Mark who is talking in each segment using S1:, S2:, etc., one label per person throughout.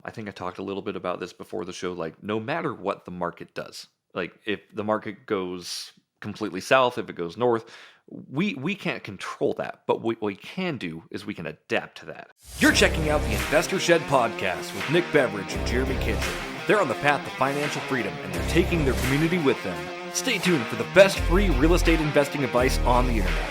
S1: I think I talked a little bit about this before the show. Like, no matter what the market does, like if the market goes completely south, if it goes north, we can't control that. But what we can do is we can adapt to that.
S2: You're checking out the Investor Shed podcast with Nick Beveridge and Jeremy Kitchen. They're on the path to financial freedom, and they're taking their community with them. Stay tuned for the best free real estate investing advice on the internet.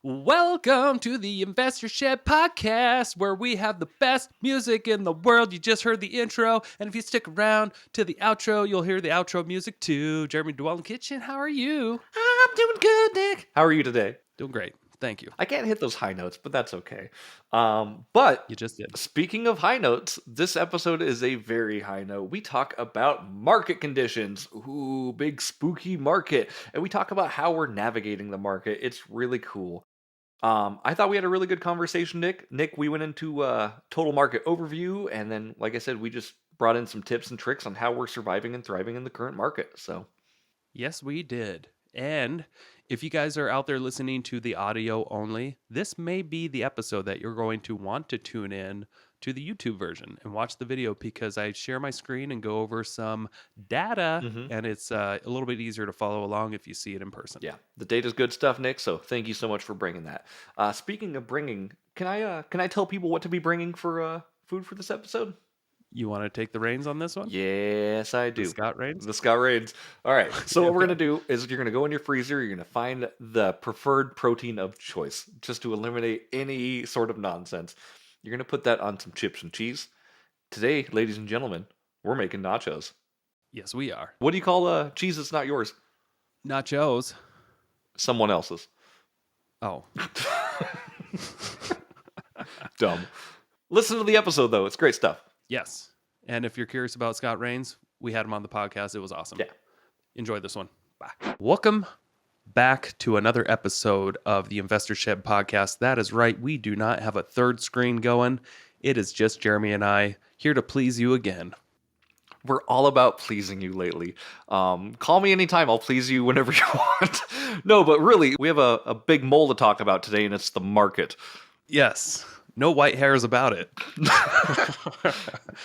S2: Welcome to the Investor Shed podcast, where we have the best music in the world. You just heard the intro, and if you stick around to the outro, you'll hear the outro music too. Jeremy Dwellin Kitchen, how are you?
S1: I'm doing good, Nick. How are you today?
S2: Doing great. Thank you.
S1: I can't hit those high notes, but that's okay. But
S2: You just did.
S1: speaking of high notes, this episode is a very high note. We talk about market conditions. Ooh, big spooky market. And we talk about how we're navigating the market. It's really cool. I thought we had a really good conversation, Nick. We went into total market overview, and then, like I said, we just brought in some tips and tricks on how we're surviving and thriving in the current market. So,
S2: Yes, we did. And if you guys are out there listening to the audio only, this may be the episode that you're going to want to tune in to the YouTube version and watch the video, because I share my screen and go over some data, and it's a little bit easier to follow along if you see it in person.
S1: yeah, the data's good stuff, Nick. So, thank you so much for bringing that. Speaking of bringing, can I tell people what to be bringing for food for this episode?
S2: You want to take the reins on this one?
S1: Yes, I do.
S2: The Scott Reigns?
S1: The Scott Reigns. All right. So what we're going to do is you're going to go in your freezer. You're going to find the preferred protein of choice, just to eliminate any sort of nonsense. You're going to put that on some chips and cheese. Today, ladies and gentlemen, we're making nachos.
S2: Yes, we are.
S1: What do you call cheese that's not yours?
S2: Nachos.
S1: Someone else's.
S2: Oh.
S1: Dumb. Listen to the episode, though. It's great stuff.
S2: Yes. And if you're curious about Scott Reigns, we had him on the podcast. It was awesome.
S1: Yeah.
S2: Enjoy this one. Bye. Welcome back to another episode of the Investor Shed podcast. That is right. We do not have a third screen going. It is just Jeremy and I here to please you again.
S1: We're all about pleasing you lately. Call me anytime. I'll please you whenever you want. No, but really, we have a big mole to talk about today, and it's the market.
S2: Yes. No white hairs about it.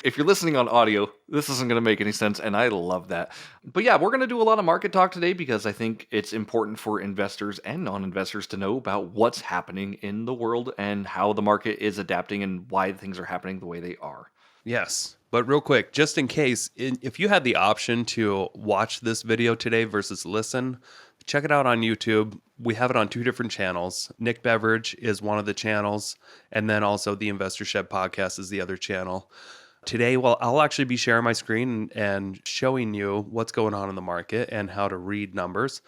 S1: If you're listening on audio, this isn't going to make any sense, and I love that. But yeah, we're going to do a lot of market talk today, because I think it's important for investors and non-investors to know about what's happening in the world and how the market is adapting and why things are happening the way they are.
S2: Yes. But real quick, just in case, if you had the option to watch this video today versus listen, check it out on YouTube. We have it on two different channels. Nick Beveridge is one of the channels, and then also the Investor Shed podcast is the other channel. Today, well, I'll actually be sharing my screen and showing you what's going on in the market and how to read numbers.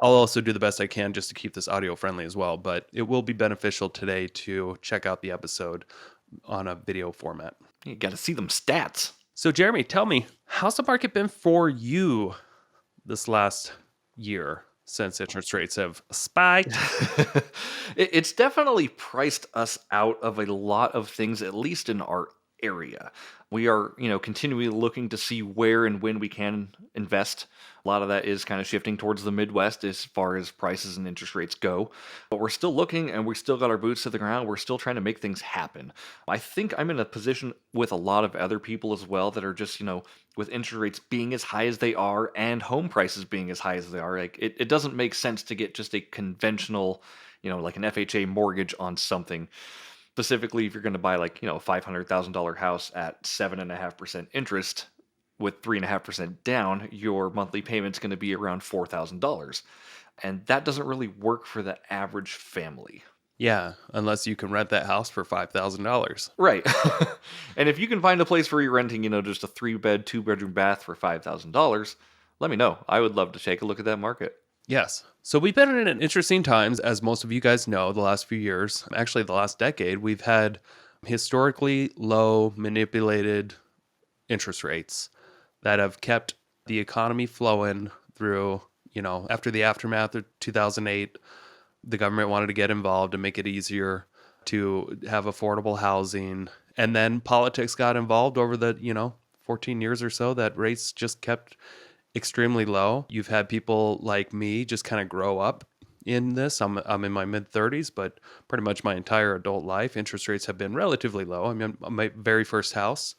S2: I'll also do the best I can just to keep this audio friendly as well, but it will be beneficial today to check out the episode on a video format.
S1: You got to see them stats.
S2: So, Jeremy, tell me, how's the market been for you this last year since interest rates have spiked?
S1: It's definitely priced us out of a lot of things, at least in our area. We are, continually looking to see where and when we can invest. A lot of that is kind of shifting towards the Midwest as far as prices and interest rates go. But we're still looking, and we still got our boots to the ground. We're still trying to make things happen. I think I'm in a position with a lot of other people as well that are just, with interest rates being as high as they are and home prices being as high as they are, like it doesn't make sense to get just a conventional, like an FHA mortgage on something. Specifically, if you're going to buy a $500,000 house at 7.5% interest with 3.5% down, your monthly payment's going to be around $4,000. And that doesn't really work for the average family.
S2: Yeah, unless you can rent that house for $5,000.
S1: Right. And if you can find a place where you're renting, just a 3-bed, 2-bedroom bath for $5,000, let me know. I would love to take a look at that market.
S2: Yes. So we've been in an interesting times, as most of you guys know, the last few years. Actually, the last decade, we've had historically low manipulated interest rates that have kept the economy flowing through, after the aftermath of 2008, the government wanted to get involved and make it easier to have affordable housing. And then politics got involved over the, 14 years or so that rates just kept extremely low. You've had people like me just kind of grow up in this. I'm in my mid 30s, but pretty much my entire adult life, interest rates have been relatively low. I mean, my very first house,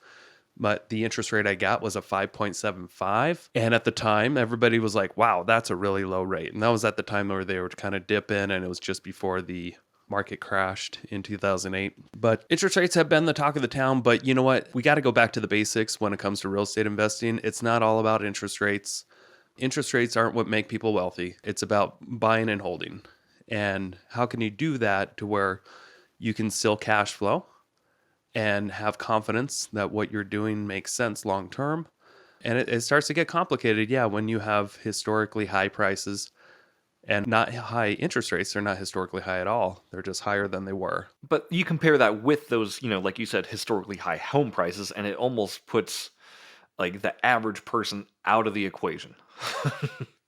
S2: but the interest rate I got was a 5.75. And at the time, everybody was like, wow, that's a really low rate. And that was at the time where they were kind of dip in, and it was just before the market crashed in 2008. But interest rates have been the talk of the town. But you know what? We got to go back to the basics when it comes to real estate investing. It's not all about interest rates. Interest rates aren't what make people wealthy. It's about buying and holding. And how can you do that to where you can still cash flow and have confidence that what you're doing makes sense long term? And it starts to get complicated, yeah, when you have historically high prices and not high interest rates. They're not historically high at all. They're just higher than they were.
S1: But you compare that with those, like you said, historically high home prices, and it almost puts like the average person out of the equation.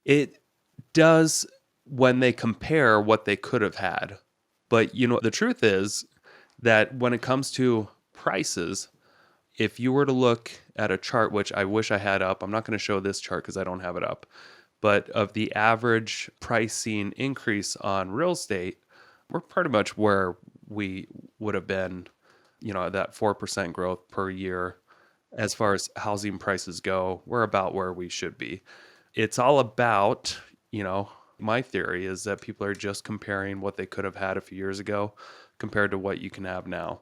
S2: It does when they compare what they could have had. But the truth is that when it comes to prices, if you were to look at a chart, which I wish I had up, I'm not going to show this chart because I don't have it up, but of the average pricing increase on real estate, we're pretty much where we would have been, that 4% growth per year. As far as housing prices go, we're about where we should be. It's all about, my theory is that people are just comparing what they could have had a few years ago compared to what you can have now.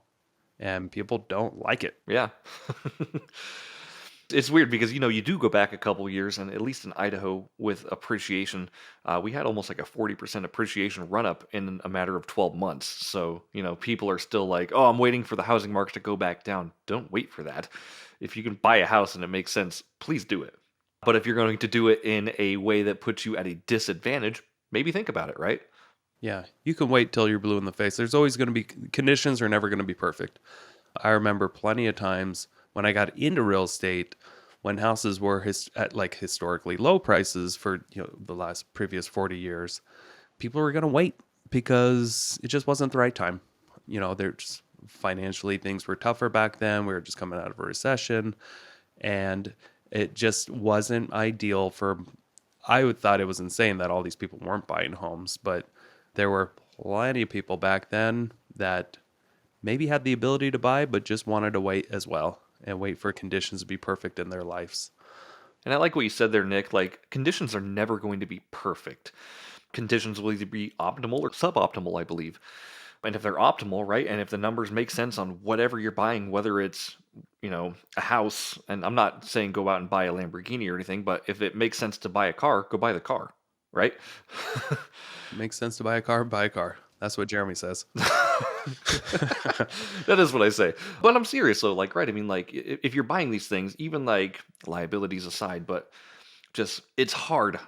S2: And people don't like it.
S1: Yeah. It's weird because, you do go back a couple years, and at least in Idaho with appreciation, we had almost like a 40% appreciation run up in a matter of 12 months. So, people are still like, oh, I'm waiting for the housing market to go back down. Don't wait for that. If you can buy a house and it makes sense, please do it. But if you're going to do it in a way that puts you at a disadvantage, maybe think about it, right?
S2: Yeah, you can wait till you're blue in the face. There's always going to be conditions are never going to be perfect. I remember plenty of times when I got into real estate when houses were at like historically low prices for the previous 40 years. People were going to wait because it just wasn't the right time. They're just financially things were tougher back then. We were just coming out of a recession, and it just wasn't ideal for. I would thought it was insane that all these people weren't buying homes, but there were plenty of people back then that maybe had the ability to buy, but just wanted to wait as well and wait for conditions to be perfect in their lives.
S1: And I like what you said there, Nick. Like, conditions are never going to be perfect. Conditions will either be optimal or suboptimal, I believe. And if they're optimal, right, and if the numbers make sense on whatever you're buying, whether it's, a house, and I'm not saying go out and buy a Lamborghini or anything, but if it makes sense to buy a car, go buy the car, right?
S2: It makes sense to buy a car, buy a car. That's what Jeremy says.
S1: That is what I say. But I'm serious though, like, right? I mean, like, if you're buying these things, even like liabilities aside, but just it's hard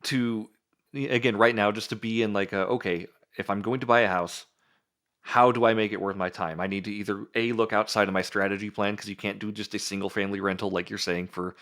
S1: to, again, right now, just to be in like okay, if I'm going to buy a house, how do I make it worth my time? I need to either A, look outside of my strategy plan, because you can't do just a single family rental like you're saying for,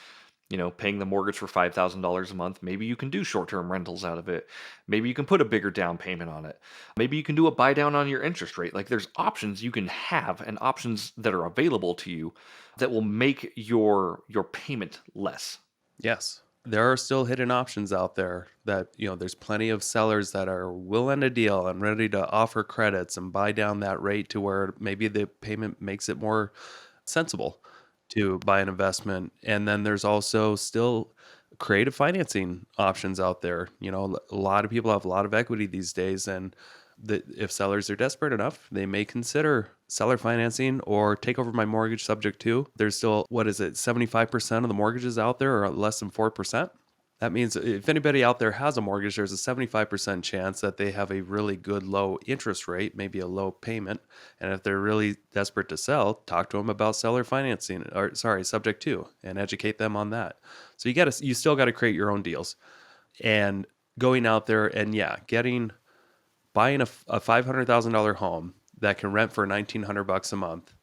S1: paying the mortgage for $5,000 a month. Maybe you can do short-term rentals out of it. Maybe you can put a bigger down payment on it. Maybe you can do a buy down on your interest rate. Like, there's options you can have and options that are available to you that will make your payment less.
S2: Yes. There are still hidden options out there that, there's plenty of sellers that are willing to deal and ready to offer credits and buy down that rate to where maybe the payment makes it more sensible to buy an investment. And then there's also still creative financing options out there. A lot of people have a lot of equity these days, and if sellers are desperate enough, they may consider seller financing or take over my mortgage subject to. There's still, 75% of the mortgages out there are less than 4%. That means if anybody out there has a mortgage, there's a 75% chance that they have a really good low interest rate, maybe a low payment. And if they're really desperate to sell, talk to them about seller financing, subject to, and educate them on that. So you still got to create your own deals. And going out there and buying a $500,000 home that can rent for $1,900 a month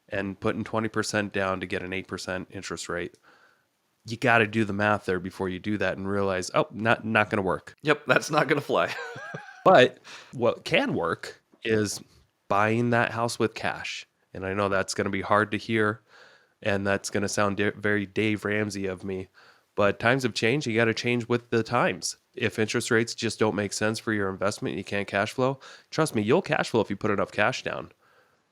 S2: and putting 20% down to get an 8% interest rate. You got to do the math there before you do that and realize, not going to work.
S1: Yep, that's not going to fly.
S2: But what can work is buying that house with cash. And I know that's going to be hard to hear, and that's going to sound very Dave Ramsey of me. But times have changed. You got to change with the times. If interest rates just don't make sense for your investment, you can't cash flow. Trust me, you'll cash flow if you put enough cash down.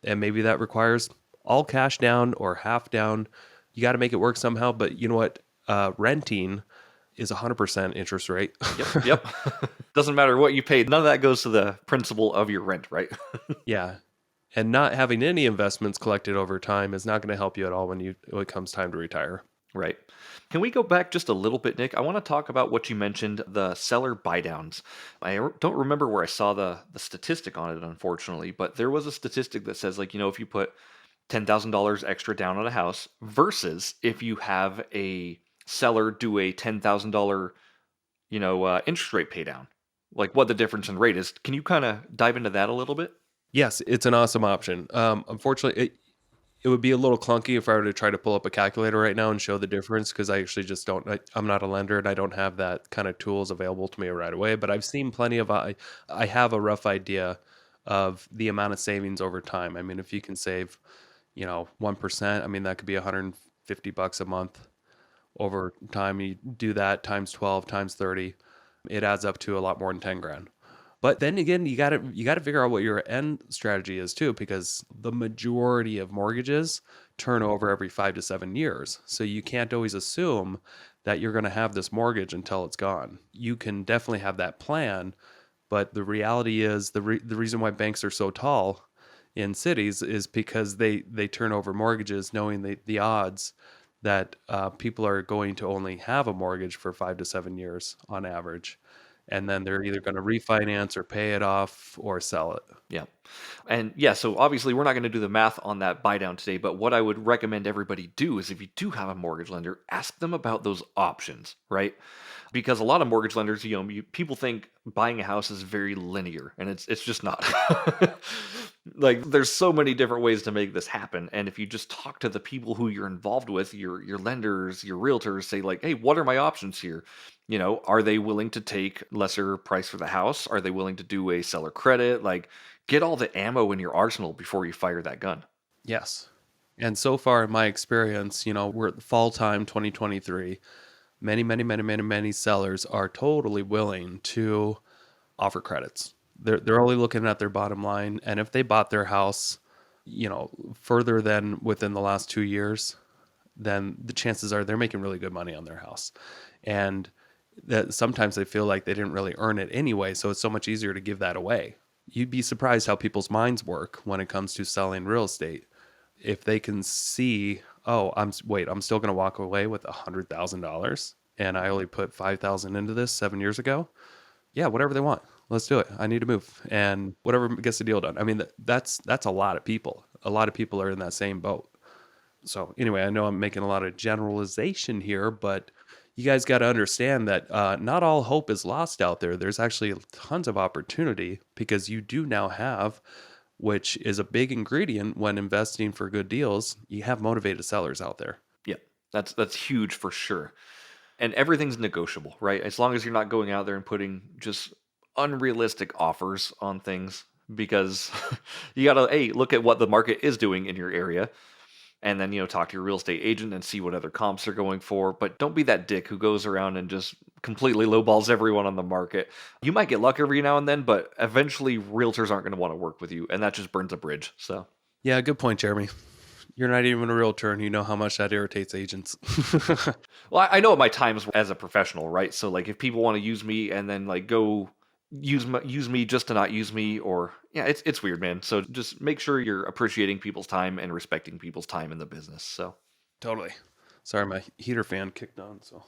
S2: And maybe that requires all cash down or half down. You got to make it work somehow. But you know what? Renting is 100% interest rate.
S1: Yep, yep. Doesn't matter what you paid. None of that goes to the principal of your rent, right?
S2: Yeah. And not having any investments collected over time is not going to help you at all when it comes time to retire.
S1: Right. Can we go back just a little bit, Nick? I want to talk about what you mentioned, the seller buy downs. Don't remember where I saw the statistic on it, unfortunately, but there was a statistic that says, like, if you put $10,000 extra down on a house versus if you have a seller do a $10,000, interest rate pay down, like what the difference in rate is. Can you kind of dive into that a little bit?
S2: Yes, it's an awesome option. Unfortunately, it would be a little clunky if I were to try to pull up a calculator right now and show the difference because I actually just don't. I'm not a lender and I don't have that kind of tools available to me right away. But I've seen plenty of. I have a rough idea of the amount of savings over time. I mean, if you can save, 1%, I mean that could be $150 a month over time. You do that times 12 times 30, it adds up to a lot more than 10 grand. But then again, you gotta figure out what your end strategy is too, because the majority of mortgages turn over every 5 to 7 years. So you can't always assume that you're going to have this mortgage until it's gone. You can definitely have that plan, but the reality is the reason why banks are so tall in cities is because they turn over mortgages knowing the odds that people are going to only have a mortgage for 5 to 7 years on average. And then they're either going to refinance or pay it off or sell it.
S1: Yeah. And yeah, so obviously we're not going to do the math on that buy down today, but what I would recommend everybody do is if you do have a mortgage lender, ask them about those options, right? Because a lot of mortgage lenders, people think buying a house is very linear, and it's just not. Like there's so many different ways to make this happen, and if you just talk to the people who you're involved with, your lenders, your realtors, say like, "Hey, what are my options here?" Are they willing to take lesser price for the house? Are they willing to do a seller credit? Like, get all the ammo in your arsenal before you fire that gun.
S2: Yes. And so far in my experience, we're at the fall time 2023. Many, many, many, many, many sellers are totally willing to offer credits. They're only looking at their bottom line. And if they bought their house, further than within the last 2 years, then the chances are they're making really good money on their house. And that sometimes they feel like they didn't really earn it anyway. So it's so much easier to give that away. You'd be surprised how people's minds work when it comes to selling real estate. If they can see, oh, I'm still going to walk away with $100,000 and I only put 5,000 into this 7 years ago. Yeah, whatever they want. Let's do it. I need to move and whatever gets the deal done. I mean, that's a lot of people. A lot of people are in that same boat. So anyway, I know I'm making a lot of generalization here, but you guys got to understand that not all hope is lost out there. There's actually tons of opportunity because you do now have, which is a big ingredient when investing for good deals, you have motivated sellers out there.
S1: Yeah, that's huge for sure. And everything's negotiable, right? As long as you're not going out there and putting just unrealistic offers on things, because you gotta look at what the market is doing in your area, and then talk to your real estate agent and see what other comps are going for. But don't be that dick who goes around and just completely lowballs everyone on the market. You might get luck every now and then, but eventually realtors aren't going to want to work with you, and that just burns a bridge. So
S2: Yeah, good point, Jeremy. You're not even a realtor and you know how much that irritates agents.
S1: well, I know at my times as a professional, right? So like if people want to use me and then like go use me just to not use me, or yeah, it's weird, man. So just make sure you're appreciating people's time and respecting people's time in the business. So
S2: Totally. Sorry, my heater fan kicked on, so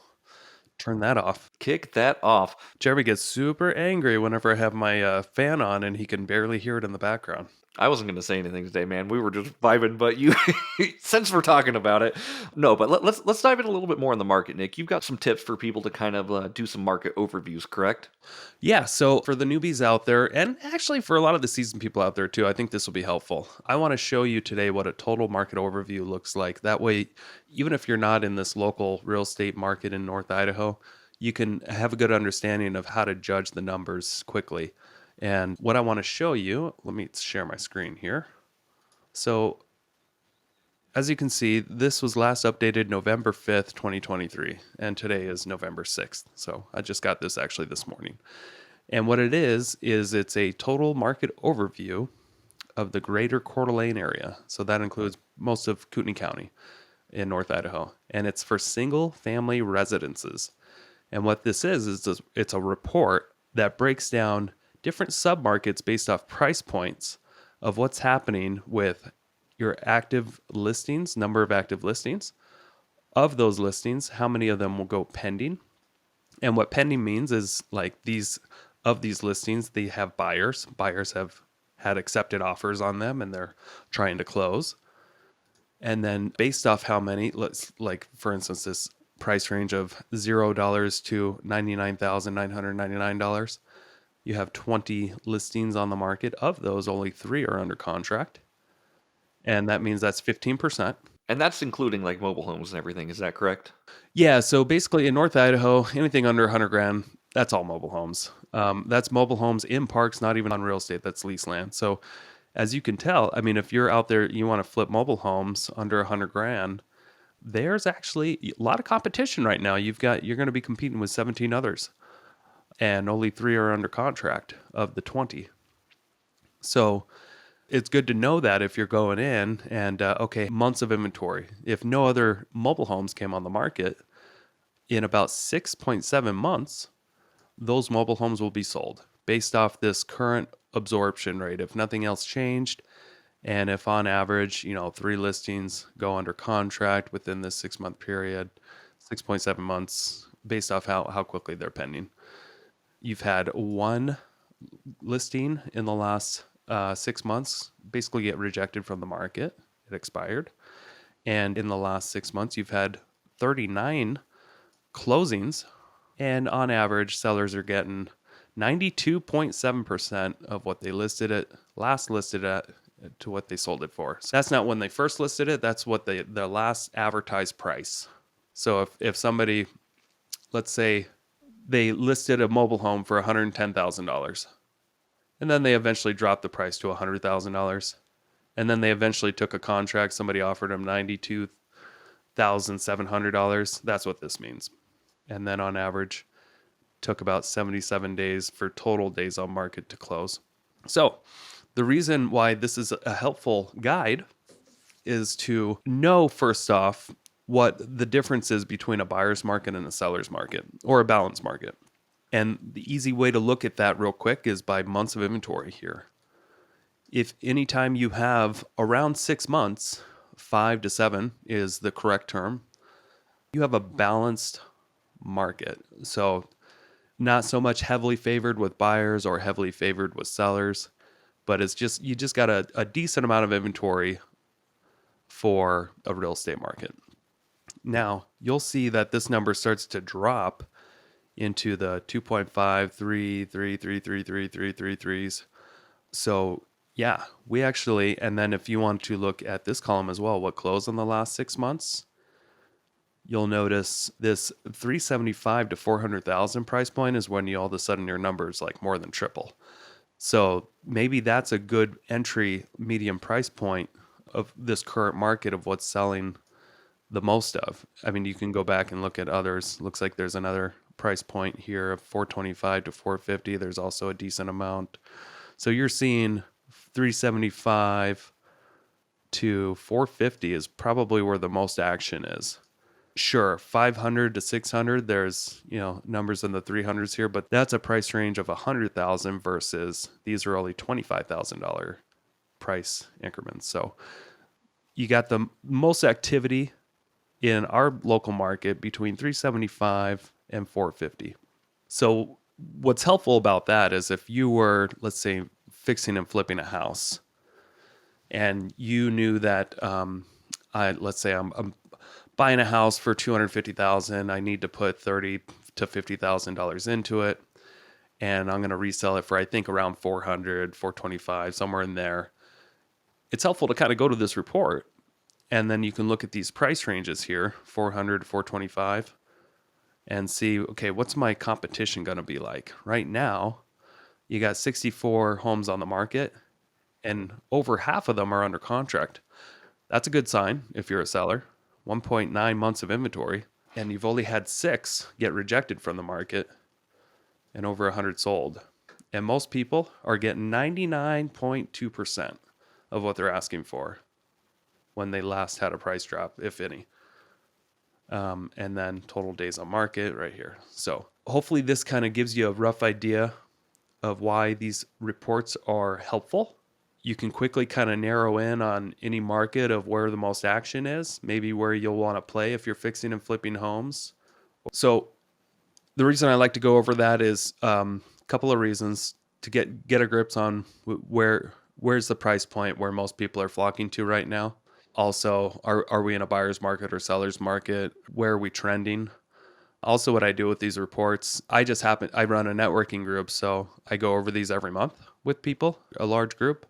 S2: turn that off.
S1: kick that off.
S2: Jeremy gets super angry whenever I have my fan on and he can barely hear it in the background.
S1: I wasn't going to say anything today, man. We were just vibing, but you, since we're talking about it, no. But let's dive in a little bit more on the market, Nick. You've got some tips for people to kind of do some market overviews, correct?
S2: Yeah, so for the newbies out there, and actually for a lot of the seasoned people out there too, I think this will be helpful. I want to show you today what a total market overview looks like. That way, even if you're not in this local real estate market in North Idaho, you can have a good understanding of how to judge the numbers quickly. And what I want to show you, let me share my screen here. So as you can see, this was last updated November 5th, 2023, and today is November 6th. So I just got this actually this morning. And what it is it's a total market overview of the greater Coeur d'Alene area. So that includes most of Kootenai County in North Idaho. And it's for single family residences. And what this is it's a report that breaks down different submarkets based off price points of what's happening with your active listings, number of active listings. Of those listings, how many of them will go pending? And what pending means is like these listings, they have buyers. Buyers have had accepted offers on them and they're trying to close. And then based off how many, let's like for instance, this price range of $0 to $99,999, you have 20 listings on the market. Of those, only 3 are under contract. And that means that's 15%.
S1: And that's including like mobile homes and everything. Is that correct?
S2: Yeah, so basically in North Idaho, anything under 100 grand, that's all mobile homes. That's mobile homes in parks, not even on real estate. That's lease land. So as you can tell, I mean, if you're out there, you want to flip mobile homes under 100 grand, there's actually a lot of competition right now. You're going to be competing with 17 others, and only 3 are under contract of the 20. So it's good to know that if you're going in and, okay, months of inventory. If no other mobile homes came on the market, in about 6.7 months, those mobile homes will be sold based off this current absorption rate. If nothing else changed, and if on average, 3 listings go under contract within this 6-month period, 6.7 months, based off how quickly they're pending. You've had 1 listing in the last 6 months basically get rejected from the market. It expired. And in the last 6 months, you've had 39 closings. And on average, sellers are getting 92.7% of what they last listed at to what they sold it for. So that's not when they first listed it. That's what the last advertised price. So if somebody, let's say they listed a mobile home for $110,000, and then they eventually dropped the price to $100,000, and then they eventually took a contract. Somebody offered them $92,700. That's what this means. And then on average, took about 77 days for total days on market to close. So the reason why this is a helpful guide is to know, first off, what the difference is between a buyer's market and a seller's market, or a balanced market. And the easy way to look at that real quick is by months of inventory here. If anytime you have around 6 months, 5 to 7 is the correct term, you have a balanced market. So not so much heavily favored with buyers or heavily favored with sellers, but it's just, you just got a decent amount of inventory for a real estate market. Now, you'll see that this number starts to drop into the 2.5, 3, 3, 3, 3, 3, 3, 3, 3s. So yeah, we actually, and then if you want to look at this column as well, what closed in the last 6 months, you'll notice this 375 to 400,000 price point is when you all of a sudden your numbers like more than triple. So maybe that's a good entry medium price point of this current market of what's selling the most of. I mean, you can go back and look at others. Looks like there's another price point here of 425 to 450. There's also a decent amount. So you're seeing 375 to 450 is probably where the most action is. Sure, 500 to 600, there's, numbers in the 300s here, but that's a price range of 100,000 versus these are only $25,000 price increments. So you got the most activity in our local market between 375 and 450. So what's helpful about that is if you were, let's say, fixing and flipping a house, and you knew that, let's say I'm buying a house for $250,000, I need to put $30,000 to $50,000 into it, and I'm going to resell it for I think around 400, 425, somewhere in there. It's helpful to kind of go to this report, and then you can look at these price ranges here, 400 to 425, and see, okay, what's my competition going to be like? Right now, you got 64 homes on the market, and over half of them are under contract. That's a good sign if you're a seller. 1.9 months of inventory, and you've only had 6 get rejected from the market and over 100 sold. And most people are getting 99.2% of what they're asking for when they last had a price drop, if any. And then total days on market right here. So hopefully this kind of gives you a rough idea of why these reports are helpful. You can quickly kind of narrow in on any market of where the most action is, maybe where you'll want to play if you're fixing and flipping homes. So the reason I like to go over that is a couple of reasons to get a grips on where's the price point where most people are flocking to right now. Also, are we in a buyer's market or seller's market? Where are we trending? Also, what I do with these reports, I run a networking group, so I go over these every month with people, a large group.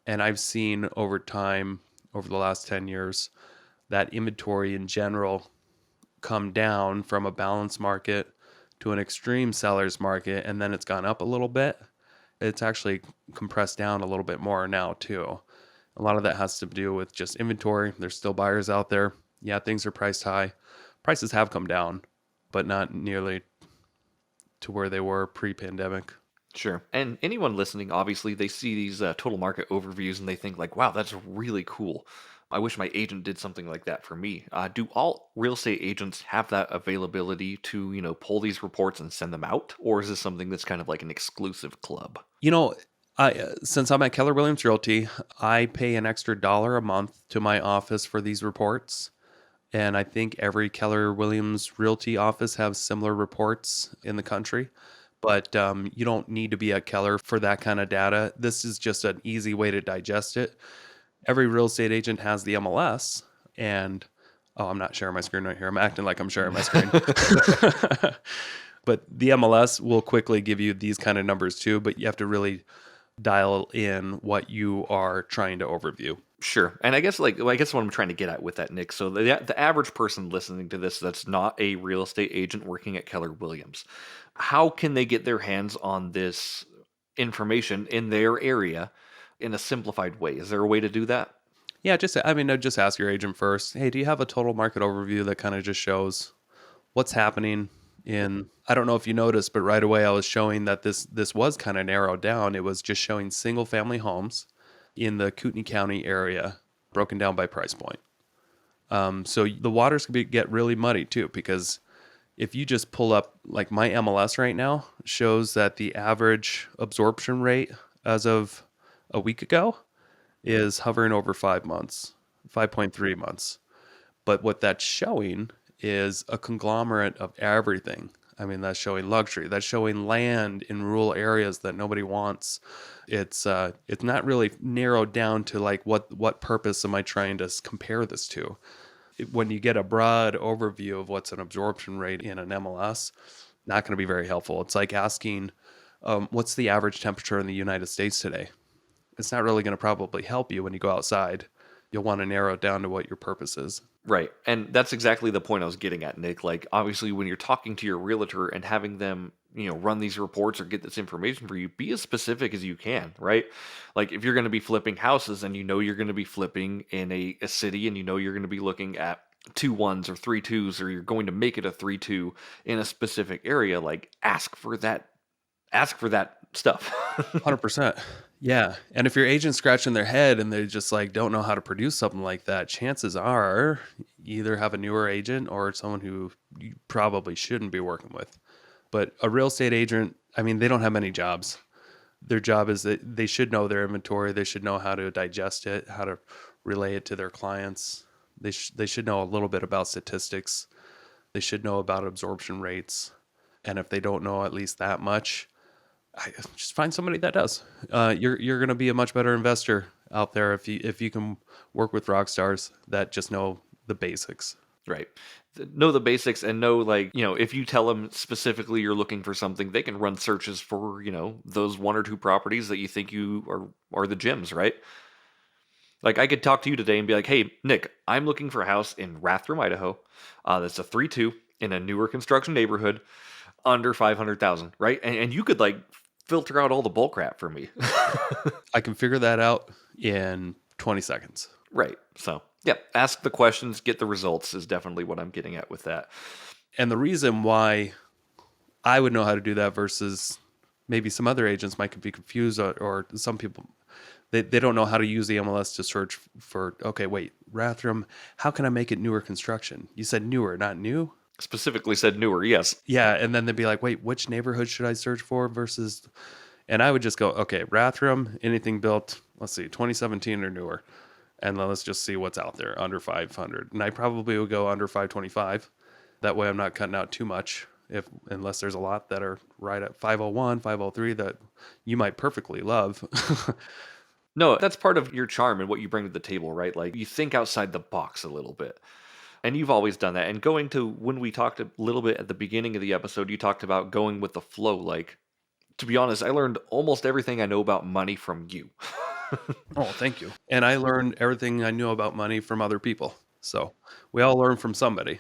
S2: And I've seen over time, over the last 10 years, that inventory in general come down from a balanced market to an extreme seller's market, and then it's gone up a little bit. It's actually compressed down a little bit more now, too. A lot of that has to do with just inventory. There's still buyers out there. Yeah, things are priced high. Prices have come down, but not nearly to where they were pre-pandemic.
S1: Sure. And anyone listening, obviously, they see these total market overviews and they think like, "Wow, that's really cool. I wish my agent did something like that for me." Do all real estate agents have that availability to, pull these reports and send them out, or is this something that's kind of like an exclusive club?
S2: You know, I since I'm at Keller Williams Realty, I pay an extra dollar a month to my office for these reports. And I think every Keller Williams Realty office has similar reports in the country. But you don't need to be at Keller for that kind of data. This is just an easy way to digest it. Every real estate agent has the MLS, and oh, I'm not sharing my screen right here. I'm acting like I'm sharing my screen. But the MLS will quickly give you these kind of numbers too, but you have to really dial in what you are trying to overview.
S1: Sure. And I guess what I'm trying to get at with that, Nick. So the average person listening to this that's not a real estate agent working at Keller Williams, how can they get their hands on this information in their area in a simplified way? Is there a way to do that?
S2: Yeah, just ask your agent first. Hey, do you have a total market overview that kind of just shows what's happening in, I don't know if you noticed, but right away I was showing that this was kind of narrowed down. It was just showing single family homes in the Kootenai County area, broken down by price point. So the waters could get really muddy too, because if you just pull up, like my MLS right now shows that the average absorption rate as of a week ago is hovering over 5 months, 5.3 months. But what that's showing is a conglomerate of everything. I mean, that's showing luxury. That's showing land in rural areas that nobody wants. It's not really narrowed down to like what purpose am I trying to compare this to? When you get a broad overview of what's an absorption rate in an MLS, not going to be very helpful. It's like asking, what's the average temperature in the United States today? It's not really going to probably help you when you go outside. You'll want to narrow it down to what your purpose is.
S1: Right. And that's exactly the point I was getting at, Nick. Like, obviously, when you're talking to your realtor and having them, run these reports or get this information for you, be as specific as you can, right? Like, if you're going to be flipping houses and you're going to be flipping in a city and you're going to be looking at 2 1s or 3 2s, or you're going to make it a 3 2 in a specific area, like, ask for that stuff.
S2: 100%. Yeah. And if your agent's scratching their head and they just like don't know how to produce something like that, chances are you either have a newer agent or someone who you probably shouldn't be working with. But a real estate agent, I mean, they don't have many jobs. Their job is that they should know their inventory. They should know how to digest it, how to relay it to their clients. They should know a little bit about statistics. They should know about absorption rates. And if they don't know at least that much, just find somebody that does. You're going to be a much better investor out there if you can work with rock stars that just know the basics.
S1: Right. Know the basics and know, like, if you tell them specifically you're looking for something, they can run searches for, those 1 or 2 properties that you think are the gems, right? Like, I could talk to you today and be like, "Hey, Nick, I'm looking for a house in Rathdrum, Idaho. That's a 3 2 in a newer construction neighborhood under 500,000, right?" And you could, like, filter out all the bull crap for me.
S2: I can figure that out in 20 seconds.
S1: Right. So, yeah, ask the questions, get the results is definitely what I'm getting at with that.
S2: And the reason why I would know how to do that versus maybe some other agents might be confused, or some people, they don't know how to use the MLS to search for, okay, wait, Rathdrum, how can I make it newer construction? You said newer, not new?
S1: Specifically said newer, yes.
S2: Yeah, and then they'd be like, wait, which neighborhood should I search for versus, and I would just go, okay, Rathdrum, anything built, let's see, 2017 or newer. And then let's just see what's out there under 500. And I probably would go under 525. That way I'm not cutting out too much, if unless there's a lot that are right at 501, 503 that you might perfectly love.
S1: No, that's part of your charm and what you bring to the table, right? Like you think outside the box a little bit. And you've always done that. And going to when we talked a little bit at the beginning of the episode, you talked about going with the flow. Like, to be honest, I learned almost everything I know about money from you.
S2: Oh, thank you. And I learned everything I knew about money from other people. So we all learn from somebody.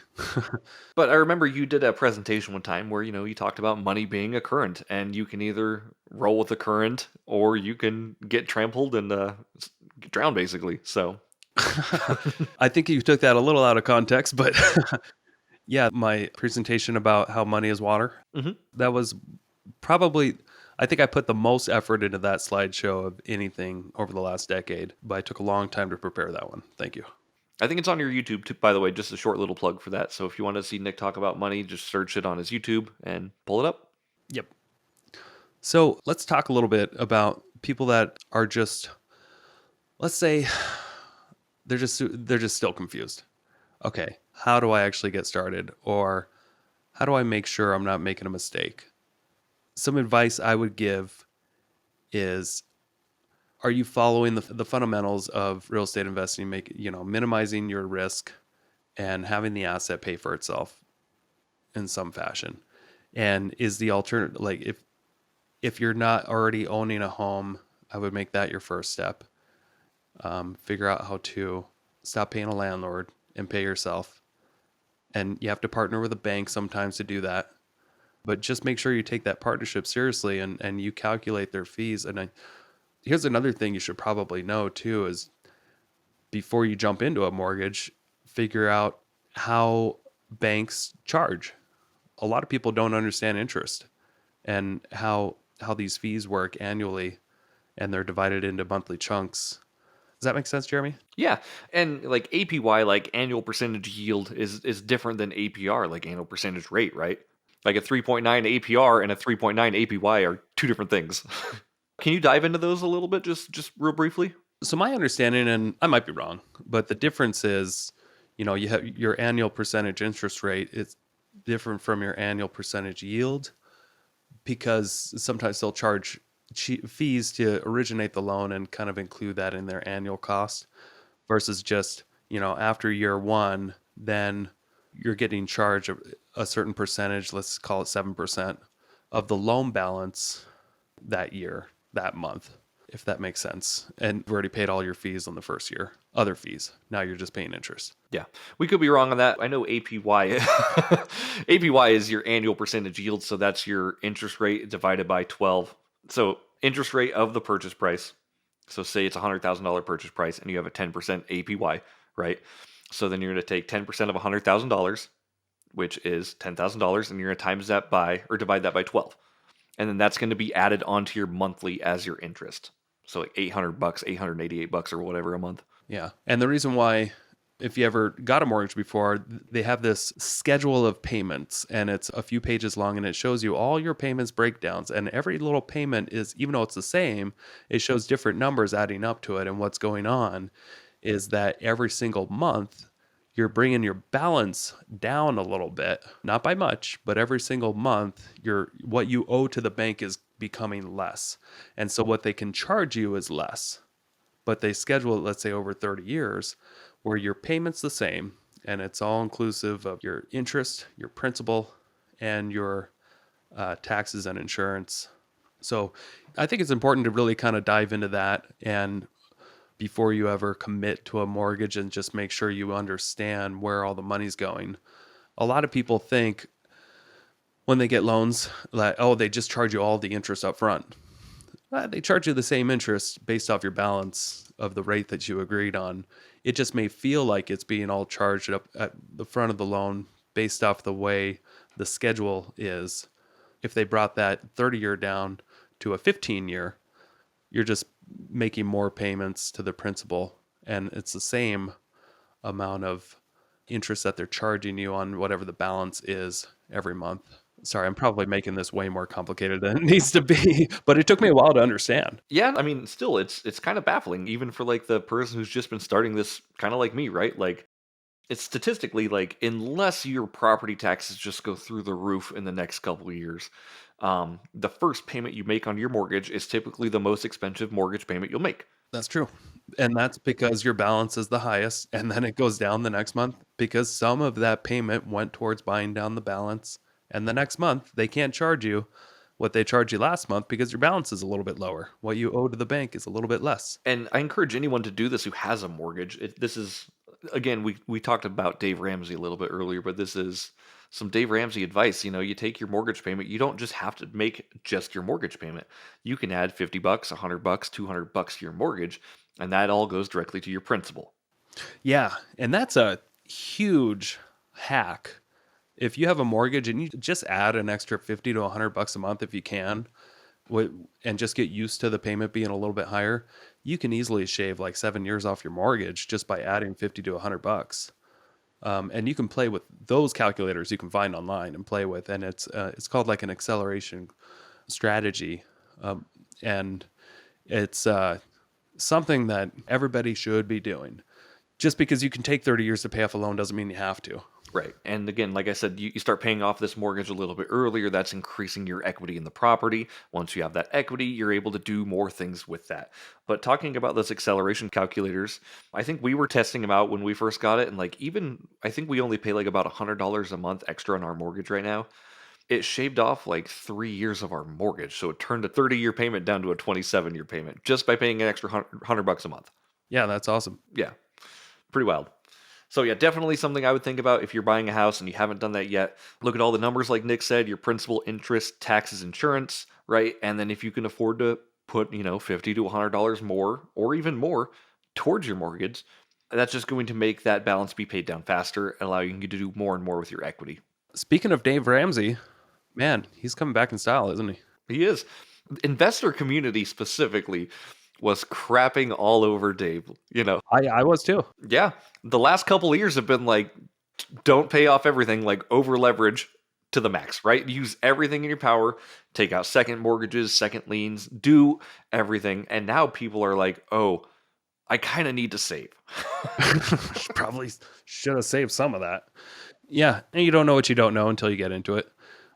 S1: But I remember you did a presentation one time where, you talked about money being a current, and you can either roll with the current or you can get trampled and get drowned, basically. So,
S2: I think you took that a little out of context, but yeah, my presentation about how money is water,
S1: mhm.
S2: that was probably, I think I put the most effort into that slideshow of anything over the last decade, but I took a long time to prepare that one. Thank you.
S1: I think it's on your YouTube, too, by the way, just a short little plug for that. So if you want to see Nick talk about money, just search it on his YouTube and pull it up.
S2: Yep. So let's talk a little bit about people that are just, let's say, they're just still confused. Okay, how do I actually get started, or how do I make sure I'm not making a mistake? Some advice I would give is, are you following the fundamentals of real estate investing, minimizing your risk and having the asset pay for itself in some fashion? And is the alternative, like, if you're not already owning a home, I would make that your first step. Figure out how to stop paying a landlord and pay yourself. And you have to partner with a bank sometimes to do that. But just make sure you take that partnership seriously, and you calculate their fees. And here's another thing you should probably know too is, before you jump into a mortgage, figure out how banks charge. A lot of people don't understand interest and how these fees work annually, and they're divided into monthly chunks. Does that make sense, Jeremy?
S1: Yeah, and like APY, like annual percentage yield, is different than APR, like annual percentage rate, right? Like a 3.9 APR and a 3.9 APY are two different things. Can you dive into those a little bit, just real briefly?
S2: So my understanding, and I might be wrong, but the difference is, you have your annual percentage interest rate. It's different from your annual percentage yield, because sometimes they'll charge fees to originate the loan and kind of include that in their annual cost, versus just, after year one, then you're getting charged a certain percentage, let's call it 7%, of the loan balance that year, that month, if that makes sense. And you've already paid all your fees on the first year, other fees. Now you're just paying interest.
S1: Yeah, we could be wrong on that. I know APY. APY is your annual percentage yield, so that's your interest rate divided by 12. So interest rate of the purchase price. So say it's a $100,000 purchase price and you have a 10% APY, right? So then you're going to take 10% of $100,000, which is $10,000, and you're going to times that by, or divide that by 12. And then that's going to be added onto your monthly as your interest. So like $800, $888 or whatever a month.
S2: Yeah. And the reason why, if you ever got a mortgage before, they have this schedule of payments, and it's a few pages long, and it shows you all your payments breakdowns. And every little payment is, even though it's the same, it shows different numbers adding up to it. And what's going on is that every single month, you're bringing your balance down a little bit, not by much, but every single month, what you owe to the bank is becoming less. And so what they can charge you is less, but they schedule it, let's say, over 30 years, where your payment's the same, and it's all inclusive of your interest, your principal, and your taxes and insurance. So I think it's important to really kind of dive into that, and before you ever commit to a mortgage, and just make sure you understand where all the money's going. A lot of people think when they get loans that, oh, they just charge you all the interest up front. They charge you the same interest based off your balance of the rate that you agreed on. It just may feel like it's being all charged up at the front of the loan based off the way the schedule is. If they brought that 30-year down to a 15-year, you're just making more payments to the principal, and it's the same amount of interest that they're charging you on whatever the balance is every month. Sorry, I'm probably making this way more complicated than it needs to be, but it took me a while to understand.
S1: Yeah, I mean, still, it's kind of baffling, even for like the person who's just been starting this, kind of like me, right? Like, it's statistically like unless your property taxes just go through the roof in the next couple of years, the first payment you make on your mortgage is typically the most expensive mortgage payment you'll make.
S2: That's true. And that's because your balance is the highest, and then it goes down the next month because some of that payment went towards buying down the balance. And the next month, they can't charge you what they charged you last month because your balance is a little bit lower. What you owe to the bank is a little bit less.
S1: And I encourage anyone to do this who has a mortgage. This is, again, we talked about Dave Ramsey a little bit earlier, but this is some Dave Ramsey advice. You know, you take your mortgage payment. You don't just have to make just your mortgage payment. You can add $50, $100, $200 to your mortgage, and that all goes directly to your principal.
S2: Yeah. And that's a huge hack. If you have a mortgage and you just add an extra 50 to $100 a month if you can, and just get used to the payment being a little bit higher, you can easily shave like 7 years off your mortgage just by adding 50 to $100. And you can play with those calculators you can find online and play with, and it's called like an acceleration strategy, and it's something that everybody should be doing. Just because you can take 30 years to pay off a loan doesn't mean you have to.
S1: Right. And again, like I said, you start paying off this mortgage a little bit earlier. That's increasing your equity in the property. Once you have that equity, you're able to do more things with that. But talking about those acceleration calculators, I think we were testing them out when we first got it. And like, even, I think we only pay like about $100 a month extra on our mortgage right now. It shaved off like 3 years of our mortgage. So it turned a 30-year payment down to a 27-year payment just by paying an extra $100 a month.
S2: Yeah, that's awesome.
S1: Yeah. Pretty wild. So yeah, definitely something I would think about if you're buying a house and you haven't done that yet. Look at all the numbers like Nick said, your principal, interest, taxes, insurance, right? And then if you can afford to put, $50 to $100 more or even more towards your mortgage, that's just going to make that balance be paid down faster and allow you to do more and more with your equity.
S2: Speaking of Dave Ramsey, man, he's coming back in style, isn't he?
S1: He is. Investor community specifically was crapping all over Dave,
S2: I was too.
S1: Yeah, the last couple of years have been like, don't pay off everything, like over leverage to the max, right? Use everything in your power, take out second mortgages, second liens, do everything. And now people are like, oh, I kind of need to save.
S2: Probably should have saved some of that. Yeah, and you don't know what you don't know until you get into it.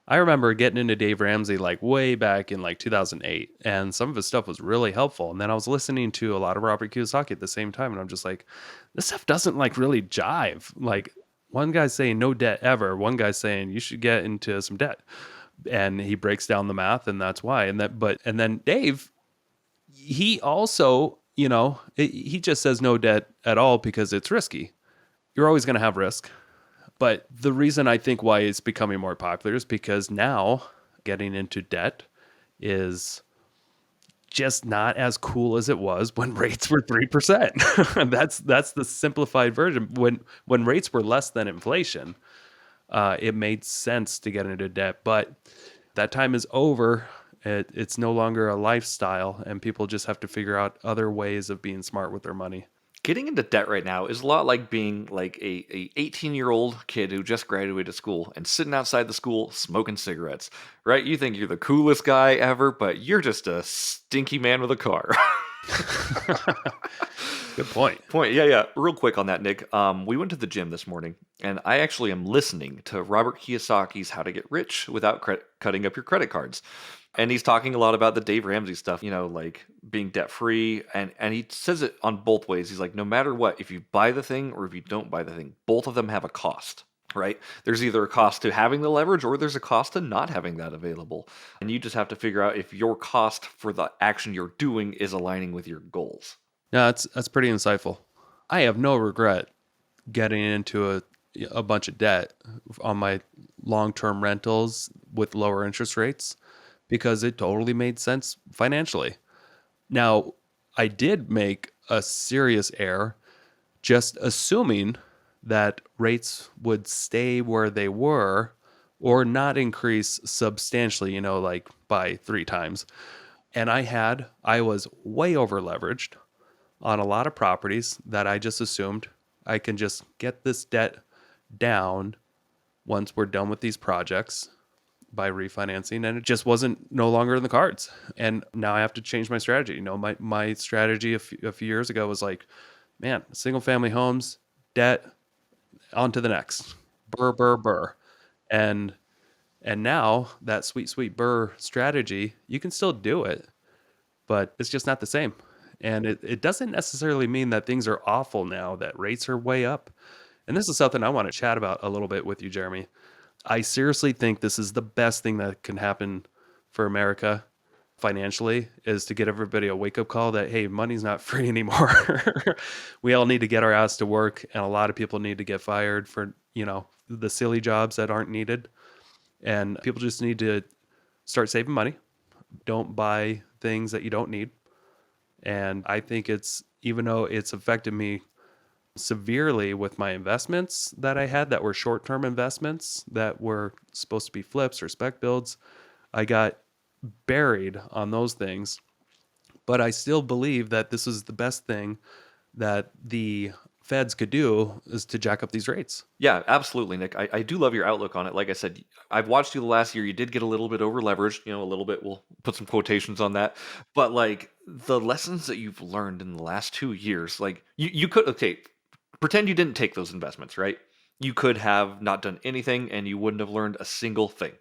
S2: I remember getting into Dave Ramsey like way back in like 2008, and some of his stuff was really helpful. And then I was listening to a lot of Robert Kiyosaki at the same time, and I'm just like, this stuff doesn't like really jive. Like one guy's saying no debt ever, one guy's saying you should get into some debt, and he breaks down the math, and that's why. And then Dave, he also, he just says no debt at all because it's risky. You're always going to have risk. But the reason I think why it's becoming more popular is because now getting into debt is just not as cool as it was when rates were 3%. That's the simplified version. When rates were less than inflation, it made sense to get into debt. But that time is over. It's no longer a lifestyle, and people just have to figure out other ways of being smart with their money.
S1: Getting into debt right now is a lot like being like a 18-year-old kid who just graduated school and sitting outside the school smoking cigarettes, right? You think you're the coolest guy ever, but you're just a stinky man with a car.
S2: Good point.
S1: Yeah. Real quick on that, Nick. We went to the gym this morning, and I actually am listening to Robert Kiyosaki's How to Get Rich Without Cutting Up Your Credit Cards. And he's talking a lot about the Dave Ramsey stuff, like being debt free. And he says it on both ways. He's like, no matter what, if you buy the thing or if you don't buy the thing, both of them have a cost, right? There's either a cost to having the leverage or there's a cost to not having that available. And you just have to figure out if your cost for the action you're doing is aligning with your goals.
S2: No, that's pretty insightful. I have no regret getting into a bunch of debt on my long-term rentals with lower interest rates, because it totally made sense financially. Now, I did make a serious error just assuming that rates would stay where they were or not increase substantially, like by 3 times. And I was way over leveraged on a lot of properties that I just assumed I can just get this debt down once we're done with these projects by refinancing, and it just wasn't no longer in the cards. And now I have to change my strategy. My strategy a few years ago was like, man, single family homes, debt, on to the next. Burr, burr, burr. And now that sweet burr strategy, you can still do it, but it's just not the same. And it doesn't necessarily mean that things are awful now, that rates are way up. And this is something I want to chat about a little bit with you, Jeremy. I seriously think this is the best thing that can happen for America financially, is to get everybody a wake up call that, hey, money's not free anymore. We all need to get our ass to work, and a lot of people need to get fired for, the silly jobs that aren't needed. And people just need to start saving money. Don't buy things that you don't need. And I think even though it's affected me severely with my investments that I had that were short-term investments that were supposed to be flips or spec builds, I got buried on those things. But I still believe that this is the best thing that the feds could do, is to jack up these rates.
S1: Yeah, absolutely, Nick. I do love your outlook on it. Like I said, I've watched you the last year. You did get a little bit over leveraged, a little bit. We'll put some quotations on that. But like the lessons that you've learned in the last 2 years, like you could, okay, pretend you didn't take those investments, right? You could have not done anything and you wouldn't have learned a single thing,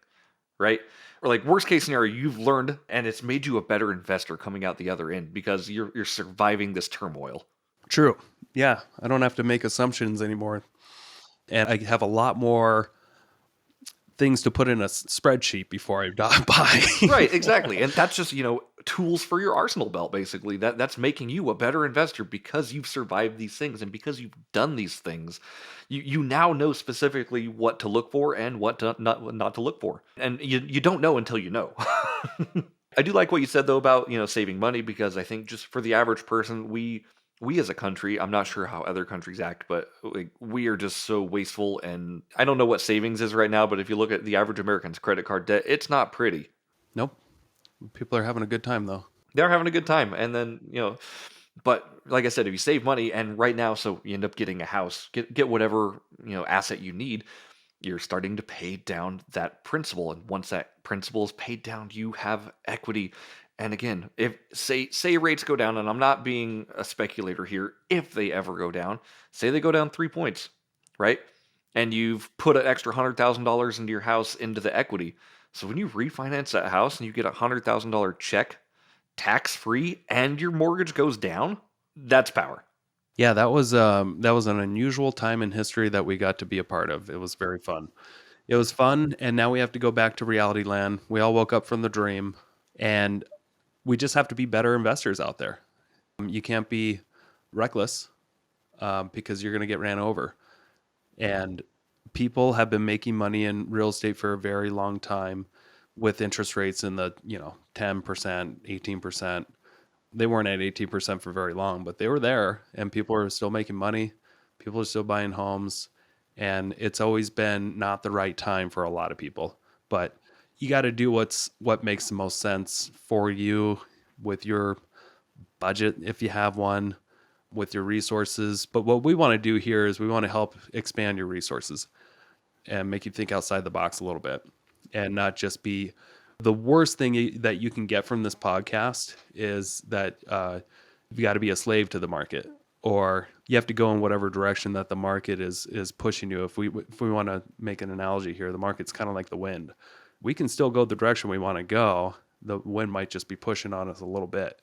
S1: right? Or like worst case scenario, you've learned and it's made you a better investor coming out the other end because you're surviving this turmoil.
S2: True. Yeah, I don't have to make assumptions anymore. And I have a lot more things to put in a spreadsheet before I buy.
S1: Right, exactly. And that's just, tools for your arsenal belt, basically. That's making you a better investor because you've survived these things and because you've done these things. You now know specifically what to look for and what to not to look for. And you don't know until you know. I do like what you said though about, saving money, because I think just for the average person, we as a country, I'm not sure how other countries act, but like we are just so wasteful. And I don't know what savings is right now, but if you look at the average American's credit card debt, it's not pretty.
S2: Nope. People are having a good time though.
S1: They're having a good time. And then, but like I said, if you save money and right now, so you end up getting a house, get whatever, asset you need, you're starting to pay down that principal. And once that principal is paid down, you have equity. And again, if say rates go down, and I'm not being a speculator here, if they ever go down, say they go down 3 points, right? And you've put an extra $100,000 into your house into the equity. So when you refinance that house and you get $100,000 check, tax free, and your mortgage goes down, that's power.
S2: Yeah, that was an unusual time in history that we got to be a part of. It was very fun. It was fun, and now we have to go back to reality land. We all woke up from the dream, and we just have to be better investors out there. You can't be reckless because you're going to get ran over. And people have been making money in real estate for a very long time with interest rates in the 10%, 18%. They weren't at 18% for very long, but they were there, and people are still making money. People are still buying homes, and it's always been not the right time for a lot of people. But you got to do what makes the most sense for you with your budget, if you have one, with your resources. But what we want to do here is we want to help expand your resources and make you think outside the box a little bit, and not just be the worst thing that you can get from this podcast is that you've got to be a slave to the market, or you have to go in whatever direction that the market is pushing you. If we want to make an analogy here, the market's kind of like the wind. We can still go the direction we want to go. The wind might just be pushing on us a little bit.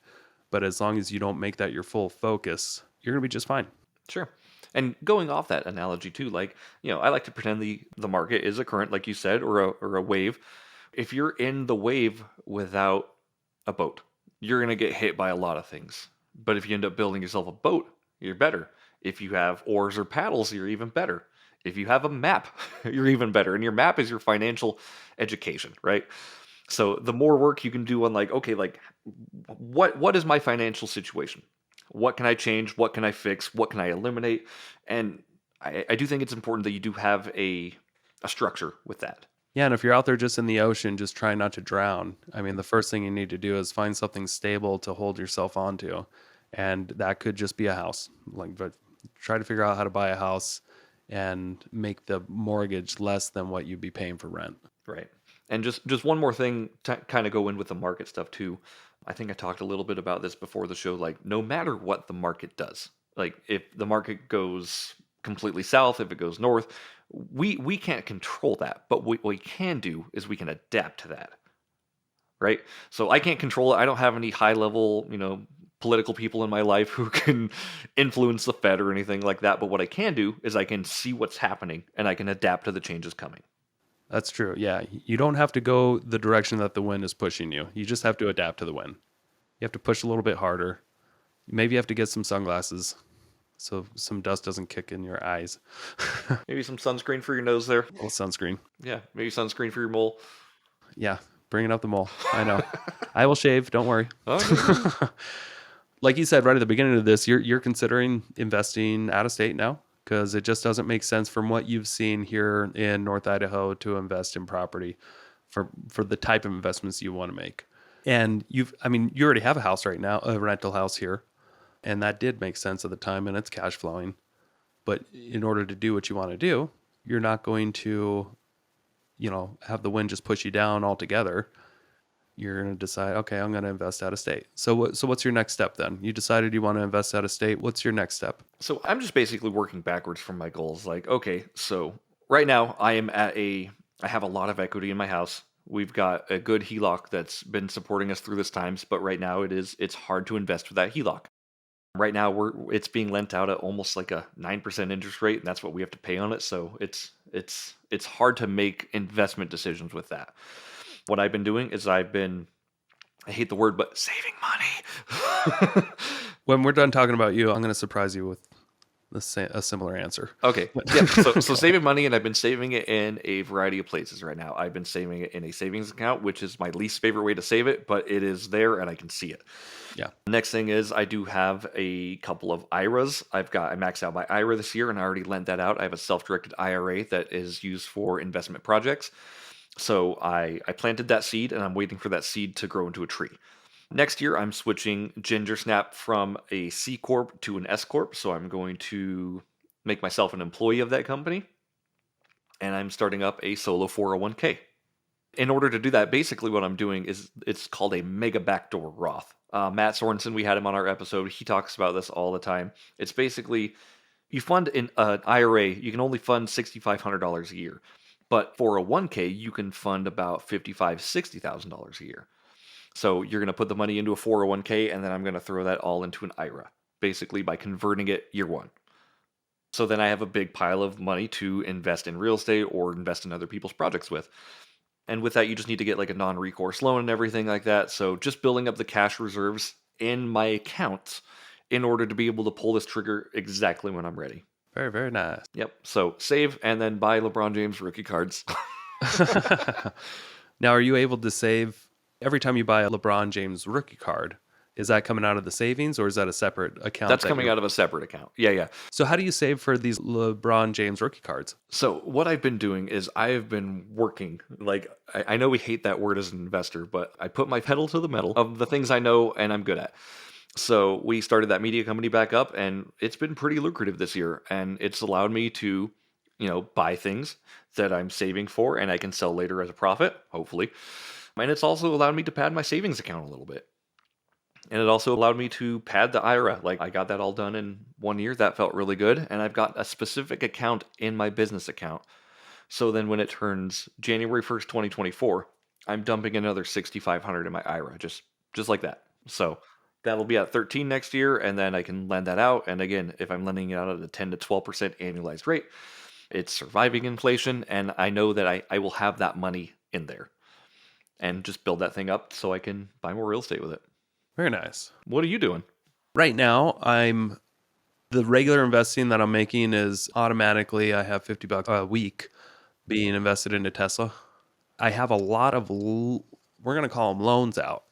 S2: But as long as you don't make that your full focus, you're going to be just fine.
S1: Sure. And going off that analogy too, like, I like to pretend the market is a current, like you said, or a wave. If you're in the wave without a boat, you're going to get hit by a lot of things. But if you end up building yourself a boat, you're better. If you have oars or paddles, you're even better. If you have a map, you're even better. And your map is your financial education, right? So the more work you can do on like, okay, like what is my financial situation? What can I change? What can I fix? What can I eliminate? And I do think it's important that you do have a structure with that.
S2: Yeah, and if you're out there just in the ocean, just trying not to drown, I mean, the first thing you need to do is find something stable to hold yourself onto. And that could just be a house. Like, but try to figure out how to buy a house and make the mortgage less than what you'd be paying for rent.
S1: Right. And just one more thing to kind of go in with the market stuff too. I think I talked a little bit about this before the show. Like, no matter what the market does, like if the market goes completely south, if it goes north, we can't control that. But what we can do is we can adapt to that. Right. So I can't control it. I don't have any high level, political people in my life who can influence the Fed or anything like that. But what I can do is I can see what's happening and I can adapt to the changes coming.
S2: That's true. Yeah. You don't have to go the direction that the wind is pushing you. You just have to adapt to the wind. You have to push a little bit harder. Maybe you have to get some sunglasses so some dust doesn't kick in your eyes.
S1: Maybe some sunscreen for your nose there.
S2: A little sunscreen.
S1: Yeah, maybe sunscreen for your mole.
S2: Yeah. Bringing up the mole. I know. I will shave. Don't worry.
S1: Oh,
S2: Like you said right at the beginning of this, you're considering investing out of state now because it just doesn't make sense from what you've seen here in North Idaho to invest in property for the type of investments you want to make. And you already have a house right now, a rental house here, and that did make sense at the time and it's cash flowing. But in order to do what you want to do, you're not going to, have the wind just push you down altogether. You're going to decide, okay, I'm going to invest out of state. So what's your next step then? You decided you want to invest out of state. What's your next step?
S1: so I'm just basically working backwards from my goals. Like, okay, so right now I have a lot of equity in my house. We've got a good HELOC that's been supporting us through this times, but right now it's hard to invest with that HELOC. Right now it's being lent out at almost like a 9% interest rate, and that's what we have to pay on it. So it's hard to make investment decisions with that. What I've been doing is I hate the word, but saving money.
S2: When we're done talking about you, I'm going to surprise you with a similar answer.
S1: Okay. Yeah. So saving money, and I've been saving it in a variety of places right now. I've been saving it in a savings account, which is my least favorite way to save it, but it is there and I can see it.
S2: Yeah.
S1: Next thing is I do have a couple of IRAs. I maxed out my IRA this year and I already lent that out. I have a self-directed IRA that is used for investment projects. So I planted that seed and I'm waiting for that seed to grow into a tree. Next year, I'm switching Ginger Snap from a C Corp to an S Corp. So I'm going to make myself an employee of that company. And I'm starting up a solo 401k. In order to do that, basically what I'm doing is it's called a mega backdoor Roth. Matt Sorensen, we had him on our episode. He talks about this all the time. It's basically you fund in an IRA, you can only fund $6,500 a year. But for a 1K, you can fund about $55,000, $60,000 a year. So you're going to put the money into a 401k, and then I'm going to throw that all into an IRA, basically by converting it year one. So then I have a big pile of money to invest in real estate or invest in other people's projects with. And with that, you just need to get like a non-recourse loan and everything like that. So just building up the cash reserves in my account in order to be able to pull this trigger exactly when I'm ready.
S2: Very, very nice.
S1: Yep. So save and then buy LeBron James rookie cards.
S2: Now, are you able to save every time you buy a LeBron James rookie card? Is that coming out of the savings or is that a separate account?
S1: That's coming out of a separate account. Yeah.
S2: So how do you save for these LeBron James rookie cards?
S1: So what I've been doing is I have been working. Like, I know we hate that word as an investor, but I put my pedal to the metal of the things I know and I'm good at. So we started that media company back up and it's been pretty lucrative this year. And it's allowed me to, buy things that I'm saving for and I can sell later as a profit, hopefully. And it's also allowed me to pad my savings account a little bit. And it also allowed me to pad the IRA. Like, I got that all done in 1 year. That felt really good. And I've got a specific account in my business account. So then when it turns January 1st, 2024, I'm dumping another $6,500 in my IRA, just like that. So that'll be at 13 next year, and then I can lend that out. And again, if I'm lending it out at a 10 to 12% annualized rate, it's surviving inflation, and I know that I will have that money in there. And just build that thing up so I can buy more real estate with it.
S2: Very nice.
S1: What are you doing?
S2: Right now, the regular investing that I'm making is automatically I have $50 a week being invested into Tesla. I have a lot of we're going to call them loans out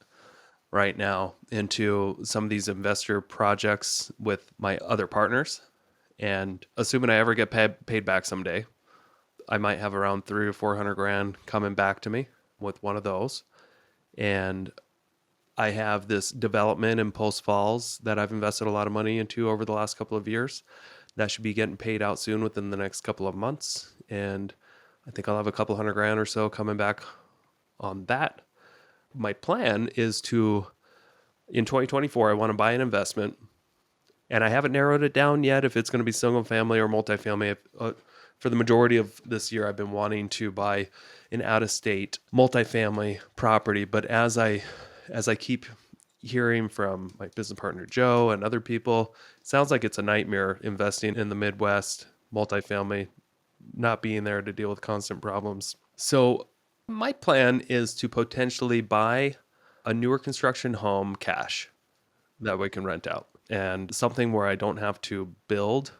S2: right now into some of these investor projects with my other partners. And assuming I ever get paid back someday, I might have around 300 or 400 grand coming back to me with one of those. And I have this development in Post Falls that I've invested a lot of money into over the last couple of years. That should be getting paid out soon within the next couple of months. And I think I'll have a couple hundred grand or so coming back on that. My plan is to, in 2024, I want to buy an investment. And I haven't narrowed it down yet if it's going to be single family or multifamily. For the majority of this year, I've been wanting to buy an out-of-state multifamily property. But as I keep hearing from my business partner Joe and other people, it sounds like it's a nightmare investing in the Midwest multifamily, not being there to deal with constant problems. So my plan is to potentially buy a newer construction home cash that we can rent out, and something where I don't have to build,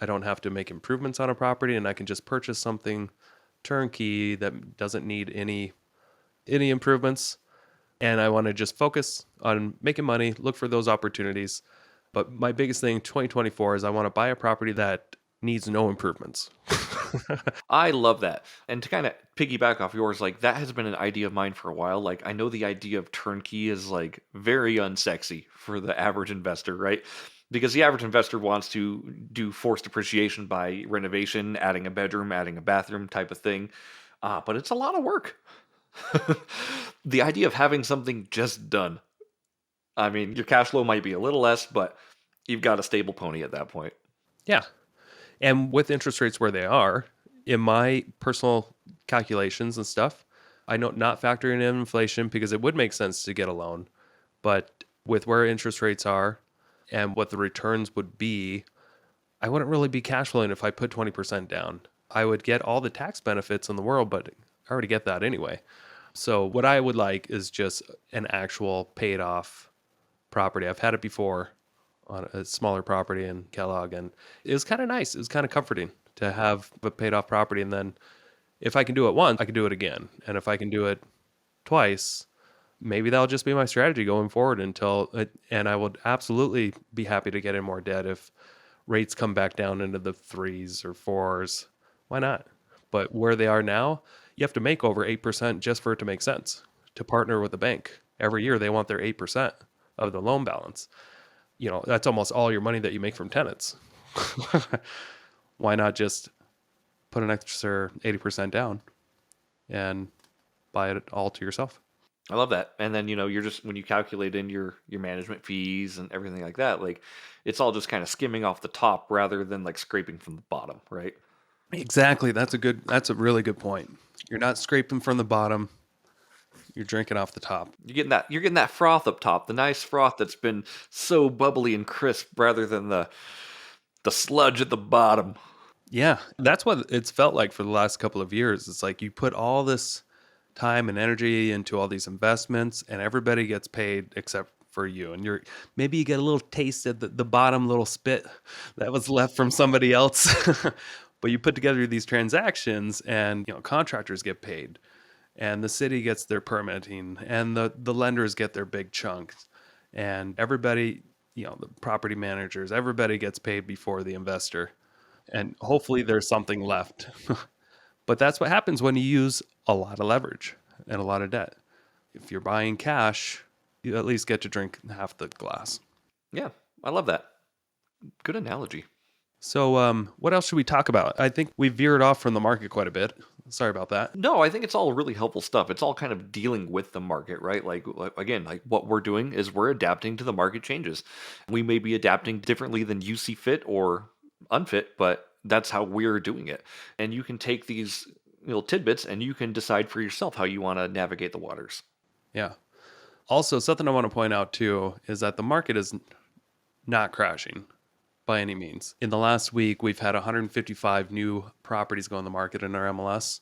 S2: I don't have to make improvements on a property, and I can just purchase something turnkey that doesn't need any improvements. And I want to just focus on making money, look for those opportunities. But my biggest thing 2024 is I want to buy a property that needs no improvements.
S1: I love that. And to kind of piggyback off yours, like that has been an idea of mine for a while. Like I know the idea of turnkey is like very unsexy for the average investor, right? Because the average investor wants to do forced depreciation by renovation, adding a bedroom, adding a bathroom type of thing. But it's a lot of work. The idea of having something just done. I mean, your cash flow might be a little less, but you've got a stable pony at that point.
S2: Yeah. And with interest rates where they are, in my personal calculations and stuff, I know not factoring in inflation because it would make sense to get a loan. But with where interest rates are and what the returns would be, I wouldn't really be cash flowing if I put 20% down. I would get all the tax benefits in the world, but I already get that anyway. So what I would like is just an actual paid off property. I've had it before on a smaller property in Kellogg, and it was kind of nice. It was kind of comforting to have a paid off property. And then if I can do it once, I can do it again. And if I can do it twice, maybe that'll just be my strategy going forward and I would absolutely be happy to get in more debt if rates come back down into the 3s or 4s. Why not? But where they are now, you have to make over 8% just for it to make sense to partner with a bank. Every year they want their 8% of the loan balance. You know, that's almost all your money that you make from tenants. Why not just put an extra 80% down and buy it all to yourself?
S1: I love that. And then, you're just when you calculate in your management fees and everything like that, like it's all just kind of skimming off the top rather than like scraping from the bottom, right?
S2: Exactly. That's a really good point. You're not scraping from the bottom. You're drinking off the top.
S1: You're getting that froth up top, the nice froth that's been so bubbly and crisp rather than the sludge at the bottom.
S2: Yeah. That's what it's felt like for the last couple of years. It's like you put all this time and energy into all these investments and everybody gets paid except for you. And maybe you get a little taste at the bottom little spit that was left from somebody else. But you put together these transactions and contractors get paid and the city gets their permitting and the lenders get their big chunks and everybody, the property managers, everybody gets paid before the investor. And hopefully there's something left. But that's what happens when you use a lot of leverage and a lot of debt. If you're buying cash, you at least get to drink half the glass.
S1: Yeah, I love that. Good analogy.
S2: So what else should we talk about? I think we veered off from the market quite a bit. Sorry about that.
S1: No, I think it's all really helpful stuff. It's all kind of dealing with the market, right? Again, like what we're doing is we're adapting to the market changes. We may be adapting differently than you see fit or unfit, but that's how we're doing it. And you can take these little tidbits and you can decide for yourself how you want to navigate the waters.
S2: Yeah. Also, something I want to point out too is that the market is not crashing by any means. In the last week, we've had 155 new properties go on the market in our MLS.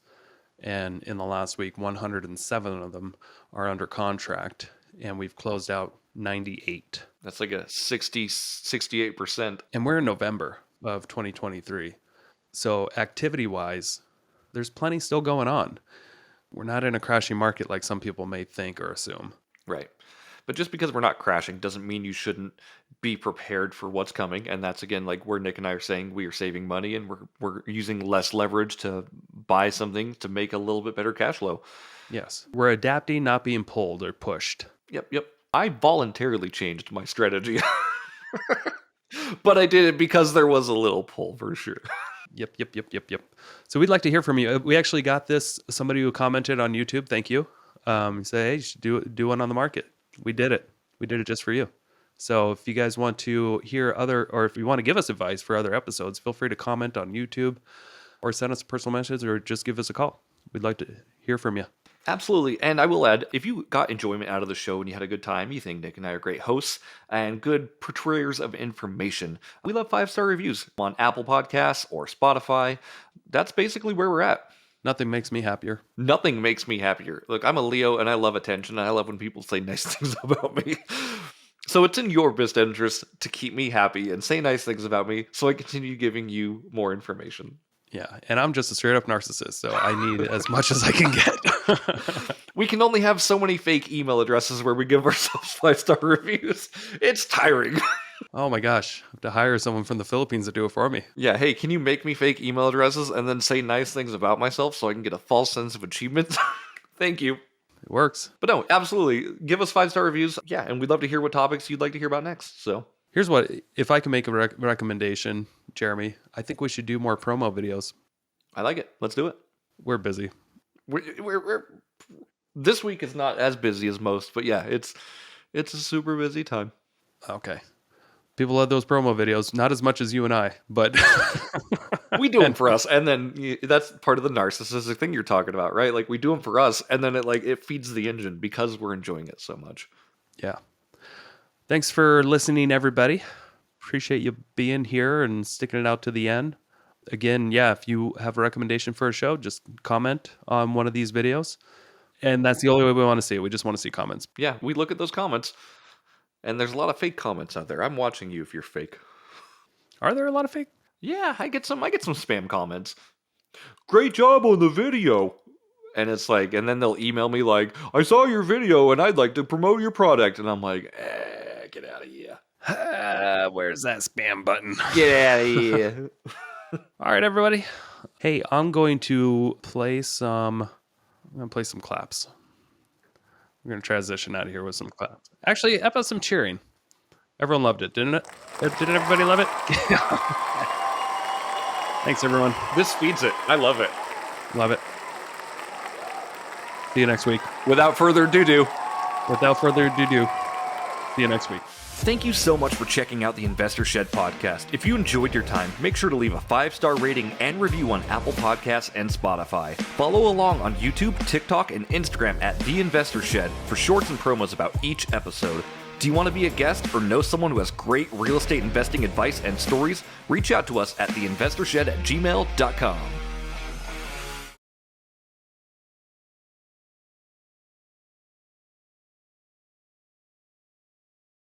S2: And in the last week, 107 of them are under contract. And we've closed out 98.
S1: That's like a 68%.
S2: And we're in November of 2023. So activity-wise, there's plenty still going on. We're not in a crashing market like some people may think or assume.
S1: Right. But just because we're not crashing doesn't mean you shouldn't be prepared for what's coming. And that's again like where Nick and I are saying we are saving money and we're using less leverage to buy something to make a little bit better cash flow.
S2: Yes. We're adapting, not being pulled or pushed.
S1: Yep. I voluntarily changed my strategy. But I did it because there was a little pull for sure.
S2: Yep. So we'd like to hear from you. We actually got this, somebody who commented on YouTube. Thank you. He said, hey, you should do one on the market. We did it. We did it just for you. So if you guys want to hear or if you want to give us advice for other episodes, feel free to comment on YouTube or send us a personal message or just give us a call. We'd like to hear from you.
S1: Absolutely. And I will add, if you got enjoyment out of the show and you had a good time, you think Nick and I are great hosts and good portrayers of information, we love 5-star reviews on Apple Podcasts or Spotify. That's basically where we're at.
S2: Nothing makes me happier.
S1: Nothing makes me happier. Look, I'm a Leo and I love attention and I love when people say nice things about me. So it's in your best interest to keep me happy and say nice things about me so I continue giving you more information.
S2: Yeah, and I'm just a straight up narcissist, so I need as much as I can get.
S1: We can only have so many fake email addresses where we give ourselves 5-star reviews. It's tiring.
S2: Oh my gosh, I have to hire someone from the Philippines to do it for me.
S1: Yeah, hey, can you make me fake email addresses and then say nice things about myself so I can get a false sense of achievement? Thank you.
S2: It works.
S1: But no, absolutely. Give us 5-star reviews. Yeah, and we'd love to hear what topics you'd like to hear about next. So
S2: here's what, if I can make a recommendation, Jeremy, I think we should do more promo videos.
S1: I like it. Let's do it.
S2: We're busy.
S1: We're this week is not as busy as most, but yeah, it's a super busy time.
S2: Okay. People love those promo videos, not as much as you and I, but
S1: we do them for us, and then that's part of the narcissistic thing you're talking about, right? Like we do them for us, and then it feeds the engine because we're enjoying it so much.
S2: Yeah. Thanks for listening, everybody. Appreciate you being here and sticking it out to the end. Again, yeah, if you have a recommendation for a show, just comment on one of these videos. And that's the only way we want to see it. We just want to see comments.
S1: Yeah, we look at those comments. And there's a lot of fake comments out there. I'm watching you if you're fake.
S2: Are there a lot of fake?
S1: Yeah, I get some spam comments. Great job on the video. And it's like, and then they'll email me like, I saw your video and I'd like to promote your product. And I'm like, get out of here.
S2: Where's that spam button?
S1: Get out of here.
S2: All right, everybody. Hey, I'm going to play some claps. We're going to transition out of here with some claps. Actually, how about some cheering? Everyone loved it, didn't it? Didn't everybody love it? Thanks, everyone.
S1: This feeds it. I love it.
S2: Love it. See you next week.
S1: Without further ado.
S2: See you next week.
S1: Thank you so much for checking out the Investor Shed podcast. If you enjoyed your time, make sure to leave a 5-star rating and review on Apple Podcasts and Spotify. Follow along on YouTube, TikTok, and Instagram at The Investor Shed for shorts and promos about each episode. Do you want to be a guest or know someone who has great real estate investing advice and stories? Reach out to us at theinvestorshed@gmail.com.